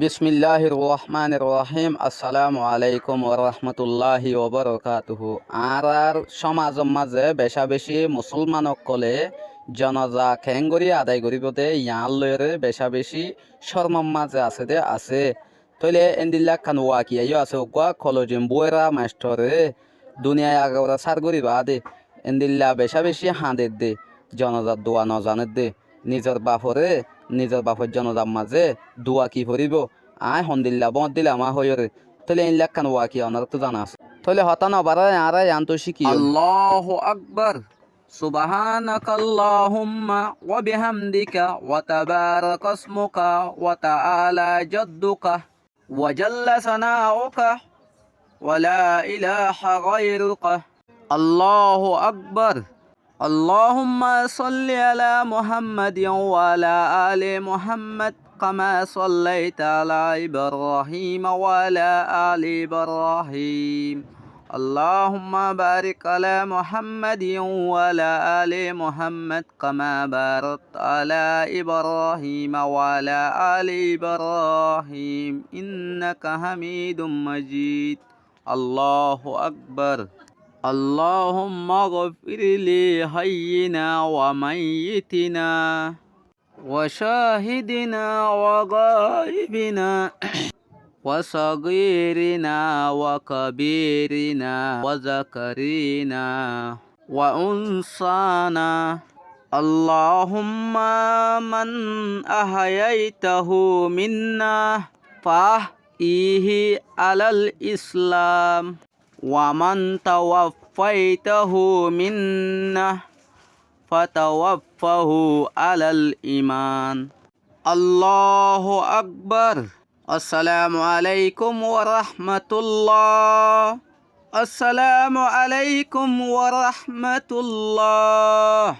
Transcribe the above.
বিসমিল্লাহির রহমানির রহিম। আসসালামু আলাইকুম ওয়া রাহমাতুল্লাহি ওয়া বারাকাতুহু। আর সমাজৰ মাঝে বেশা বেশি মুসলমান সকলে জনাজা খেঙ্গরি আদায় করিবতে ইয়ার লয়রে বেশা বেশি শর্মর মাঝে আছে তইলে এন্দিল্লা খান ওয়াকি আইও আছে ওয়া কলজিম বুয়েরা মাস্টরে দুনিয়ায় আগরা সার করিবা দে এন্দিল্লা বেশা বেশি হাঁদের দে জনাজার দোয়া নজানের দে নিজের বাপর জনতার মাঝে দোয়া কি করিব আয় হন্দিল্লা বদ দিলাম হইরে তলে ইন লেখান ওয়া কি অনার তো জানা আছে তলে হতা নবারা আরা আন্ত শিখি আল্লাহু আকবার সুবহানাকাল্লাহুম্মা ওয়া বিহামদিকা ওয়া তাবারাকা ইসমুকা ওয়া তাআলা জাদ্দুকা ওয়া জাল্লা সানাউকা ওয়া লা ইলাহা গায়রুকা আল্লাহু আকবার اللهم صل على محمد وعلى آل محمد كما صليت على إبراهيم وعلى آل إبراهيم اللهم بارك على محمد وعلى آل محمد كما باركت على إبراهيم وعلى آل إبراهيم إنك حميد مجيد الله أكبر اللهم اغفر لي حينا وميتنا وشاهدنا وغائبنا وصغيرنا وكبيرنا وذكرنا وأنثانا اللهم من أحييته منا فأحيه على الإسلام ومن توفيته منا فتوفه على الإيمان الله أكبر السلام عليكم ورحمة الله السلام عليكم ورحمة الله